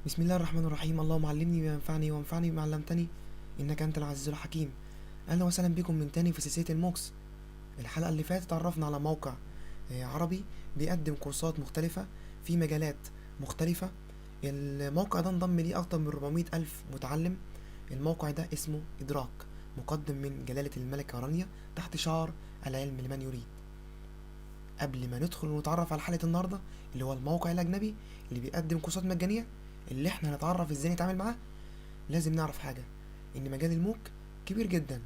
بسم الله الرحمن الرحيم. اللهم علمني بما ينفعني وانفعني بما علمتني، انك انت العزيز الحكيم. اهلا وسهلا بكم من تاني في سلسله الموكس. الحلقه اللي فاتت عرفنا على موقع عربي بيقدم كورسات مختلفه في مجالات مختلفه. الموقع ده انضم ليه اكتر من 400 الف متعلم. الموقع ده اسمه ادراك، مقدم من جلاله الملكه رانيا تحت شعار العلم لمن يريد. قبل ما ندخل ونتعرف على حلقه النهارده، اللي هو الموقع الاجنبي اللي بيقدم كورسات مجانيه اللي احنا هنتعرف ازاي نتعامل معاه، لازم نعرف حاجة، ان مجال الموك كبير جدا.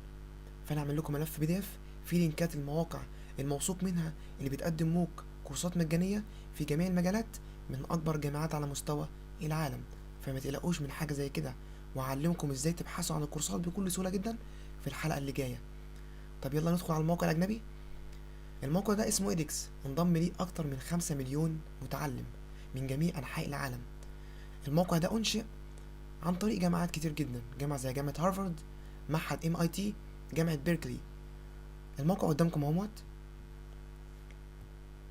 فانا هعمل لكم ملف PDF فيه لينكات المواقع الموثوق منها اللي بتقدم موك كورسات مجانية في جميع المجالات من اكبر جامعات على مستوى العالم. فما تقلقوش من حاجة زي كده، وهعلمكم ازاي تبحثوا عن الكورسات بكل سهولة جدا في الحلقة اللي جاية. طب يلا ندخل على الموقع الاجنبي. الموقع ده اسمه إيدكس، انضم ليه اكتر من 5 مليون متعلم من جميع انحاء العالم. الموقع ده انشئ عن طريق جامعات كتير جدا، جامعة زي جامعة هارفارد، معهد MIT، جامعة بيركلي. الموقع قدامكم اهوت،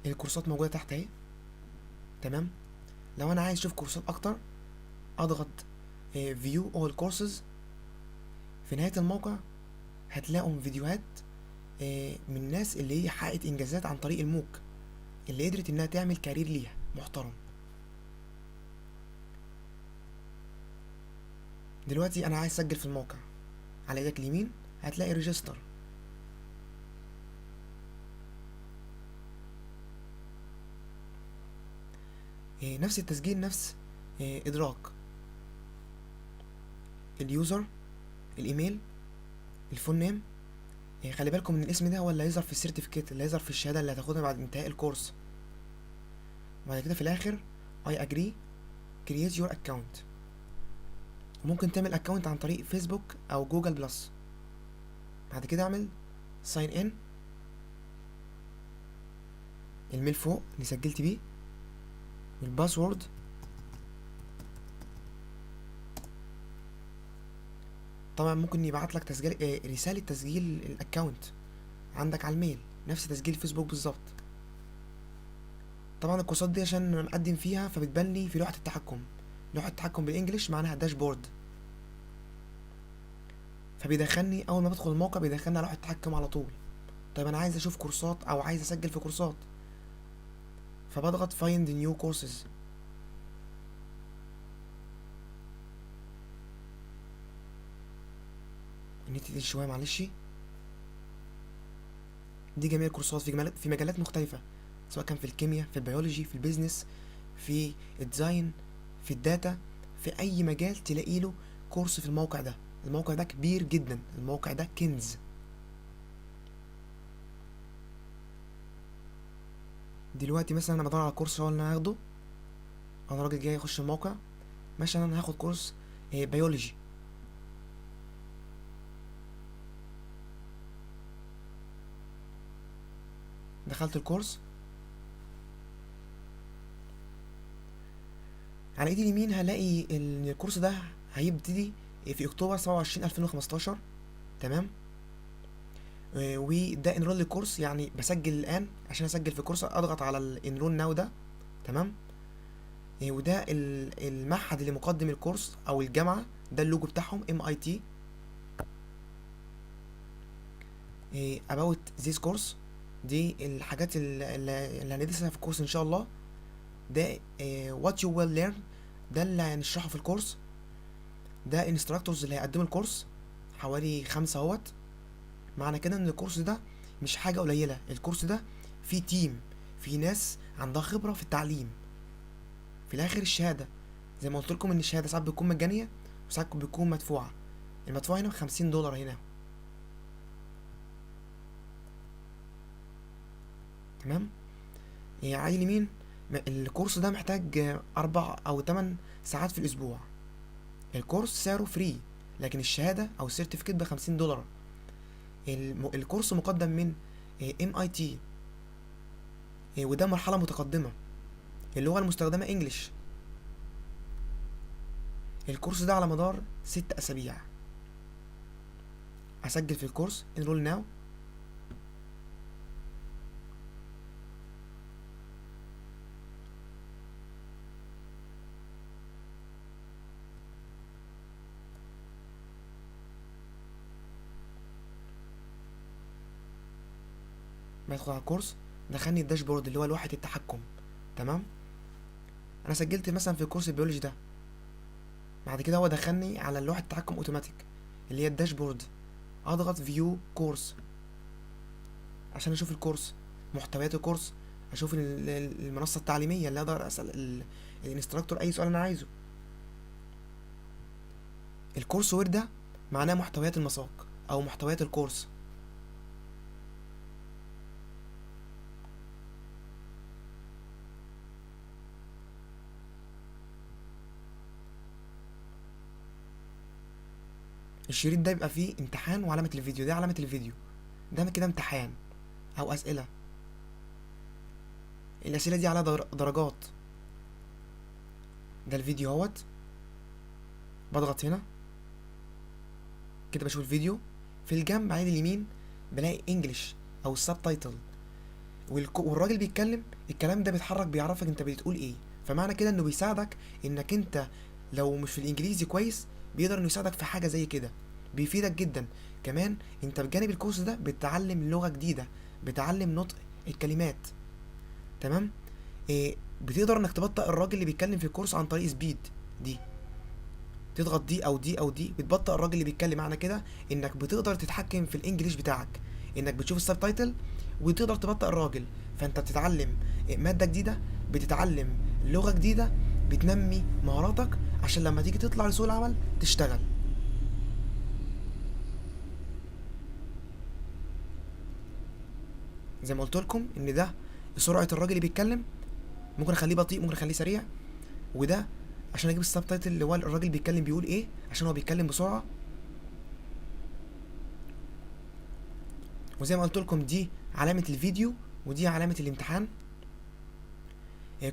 الكورسات موجودة تحت اهي. تمام. لو انا عايز اشوف كورسات اكتر اضغط فيو اول كورسز. في نهاية الموقع هتلاقوا فيديوهات من الناس اللي هي حققت انجازات عن طريق الموك، اللي قدرت انها تعمل كارير ليها محترم. دلوقتي انا عايز اسجل في الموقع، على ايدك اليمين هتلاقي ريجستر. نفس التسجيل، نفس ادراك، اليوزر، الايميل، الفون نيم. خلي بالكم ان الاسم ده هو اللي هيظهر في السيرتيفيكيت، اللي هيظهر في الشهاده اللي هتاخدها بعد انتهاء الكورس. وبعد كده في الاخر I agree create your account. وممكن تعمل اكونت عن طريق فيسبوك او جوجل بلس. بعد كده اعمل sign in، الميل فوق اللي سجلت بيه، والباسورد. طبعا ممكن يبعت لك تسجيل رساله تسجيل الاكونت عندك على الميل، نفس تسجيل فيسبوك بالظبط. طبعا الكورسات دي عشان نقدم فيها فبتبان لي في لوحه التحكم. لوحه التحكم بالانجلش معناها داشبورد، فبيدخلني اول ما بدخل الموقع بيدخلني على لوحه التحكم على طول. طيب انا عايز اشوف كورسات او عايز اسجل في كورسات، فبضغط find new courses. النت تقيل شويه معلش. دي جميع الكورسات في مجالات مختلفه، سواء كان في الكيمياء، في البيولوجي، في البيزنس، في الديزاين، في الداتا. في اي مجال تلاقي له كورس في الموقع ده. الموقع ده كبير جدا، الموقع ده كنز. دلوقتي مثلا انا بدور على كورس هو اللي انا هاخده. انا راجل جاي اخش الموقع، مثلا انا هاخد كورس بيولوجي. دخلت الكورس، على ايدي اليمين هلاقي ان الكورس ده هيبتدي في اكتوبر 27 2015. تمام. وده انرول للكورس، يعني بسجل الان عشان اسجل في الكورس اضغط على الانرول ناو ده. تمام. وده المعهد اللي مقدم الكورس او الجامعه، ده اللوجو بتاعهم MIT. about this course، دي الحاجات اللي هندرسها في الكورس ان شاء الله. ده what you will learn، ده اللي هنشرحه في الكورس. ده instructors اللي هيقدموا الكورس، حوالي 5 اهوت. معنى كده ان الكورس ده مش حاجة قليلة، الكورس ده فيه تيم، فيه ناس عندها خبرة في التعليم. في الاخر الشهادة، زي ما قلت لكم ان الشهادة ساعات بتكون مجانية وساعات بتكون مدفوعة. المدفوعة هنا $50 هنا. تمام. على اليمين الكورس ده محتاج 4 أو 8 ساعات في الأسبوع. الكورس سعره فري، لكن الشهادة أو السيرتيفيكت ب$50. الكورس مقدم من MIT، وده مرحلة متقدمة. اللغة المستخدمة انجلش. الكورس ده على مدار 6 أسابيع. أسجل في الكورس enroll now. بدخل على الكورس، دخلني الداشبورد اللي هو لوحة التحكم. تمام. انا سجلت مثلا في كورس البيولوجي ده، بعد كده هو دخلني على لوحة التحكم اوتوماتيك اللي هي الداشبورد. اضغط فيو كورس عشان اشوف الكورس، محتويات الكورس، اشوف المنصة التعليمية اللي اقدر اسأل الانستراكتور اي سؤال انا عايزه. الكورس وير ده معناه محتويات المساق او محتويات الكورس. الشريط ده بيبقى فيه امتحان وعلامة الفيديو، ده علامة الفيديو، ده كده امتحان او اسئلة. الاسئلة دي على درجات. ده الفيديو اهوت، بضغط هنا كده بشوف الفيديو. في الجنب على اليمين بلاقي انجلش او السب تايتل، والراجل بيتكلم، الكلام ده بيتحرك بيعرفك انت بتقول ايه. فمعنى كده انه بيساعدك انك انت لو مش في الانجليزي كويس بيقدر انه يساعدك في حاجه زي كده، بيفيدك جدا. كمان انت بجانب الكورس ده بتتعلم لغه جديده، بتعلم نطق الكلمات. تمام. بتقدر انك تبطئ الراجل اللي بيتكلم في الكورس عن طريق سبيد دي، تضغط دي او دي او دي بتبطئ الراجل اللي بيتكلم. معنى كده انك بتقدر تتحكم في الانجليش بتاعك، انك بتشوف السب تايتل وتقدر تبطئ الراجل. فانت بتتعلم ماده جديده، بتتعلم لغه جديده، بتنمي مهاراتك عشان لما تيجي تطلع لسوق العمل تشتغل. زي ما قلت لكم ان ده سرعه الراجل اللي بيتكلم، ممكن اخليه بطيء ممكن اخليه سريع، وده عشان اجيب السب تايتل اللي هو الراجل بيتكلم بيقول ايه عشان هو بيتكلم بسرعه. وزي ما قلت لكم دي علامه الفيديو ودي علامه الامتحان.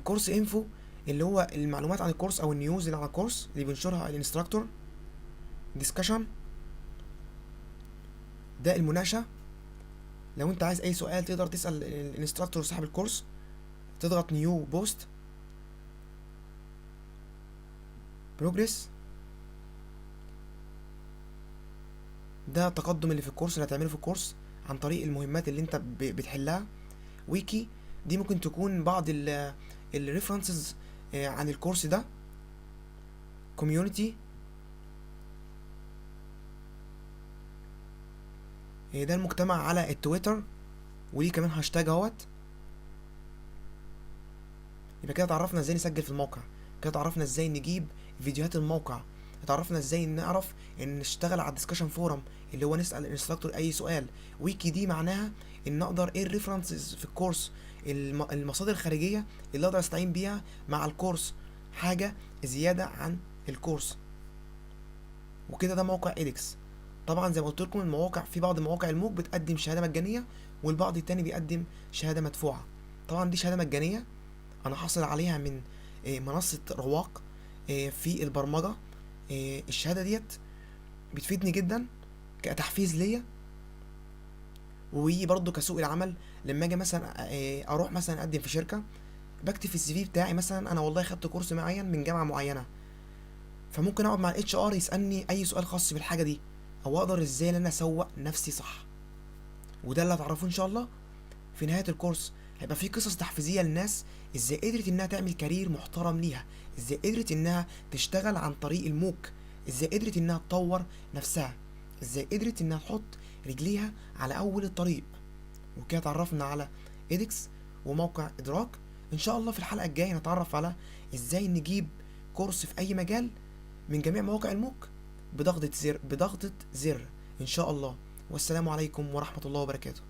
كورس انفو اللي هو المعلومات عن الكورس او النيوز اللي على الكورس اللي بينشرها الانستراكتور. ديسكشن ده المناقشه، لو انت عايز اي سؤال تقدر تسال الانستراكتور صاحب الكورس. تضغط نيو بوست. بروجريس ده التقدم اللي في الكورس اللي هتعمله في الكورس عن طريق المهمات اللي انت بتحلها. ويكي دي ممكن تكون بعض الريفرنسز عن الكورس ده. كوميونتي ده المجتمع على التويتر، وليه كمان هاشتاج اهوت. يبقى كده اتعرفنا ازاي نسجل في الموقع، كده اتعرفنا ازاي نجيب فيديوهات الموقع، اتعرفنا ازاي نعرف ان نشتغل على الديسكشن فورم اللي هو نسال الانستراكتور اي سؤال. ويكي دي معناها ان اقدر ايه الريفرنسز في الكورس، المصادر الخارجيه اللي اقدر استعين بيها مع الكورس، حاجه زياده عن الكورس. وكده ده موقع إيدكس. طبعا زي ما قلت لكم المواقع، في بعض مواقع الموك بتقدم شهاده مجانيه والبعض التاني بيقدم شهاده مدفوعه. طبعا دي شهاده مجانيه انا حاصل عليها من منصه رواق في البرمجه. الشهاده ديت بتفيدني جدا كتحفيز ليا، وبرضه كسوق العمل. لما اجي مثلا اروح مثلا اقدم في شركه، بكتب في السي في بتاعي مثلا انا والله خدت كورس معين من جامعه معينه، فممكن اقعد مع الاتش ار يسالني اي سؤال خاص بالحاجه دي، او اقدر ازاي ان انا اسوق نفسي صح. وده اللي هتعرفوه ان شاء الله في نهايه الكورس. هيبقى في قصص تحفيزيه للناس ازاي قدرت انها تعمل كارير محترم ليها، ازاي قدرت انها تشتغل عن طريق الموك، ازاي قدرت انها تطور نفسها، ازاي قدرت انها تحط رجليها على اول الطريق. وكده اتعرفنا على إيدكس وموقع ادراك. ان شاء الله في الحلقه الجايه نتعرف على ازاي نجيب كورس في اي مجال من جميع مواقع الموك بضغطة زر ان شاء الله. والسلام عليكم ورحمة الله وبركاته.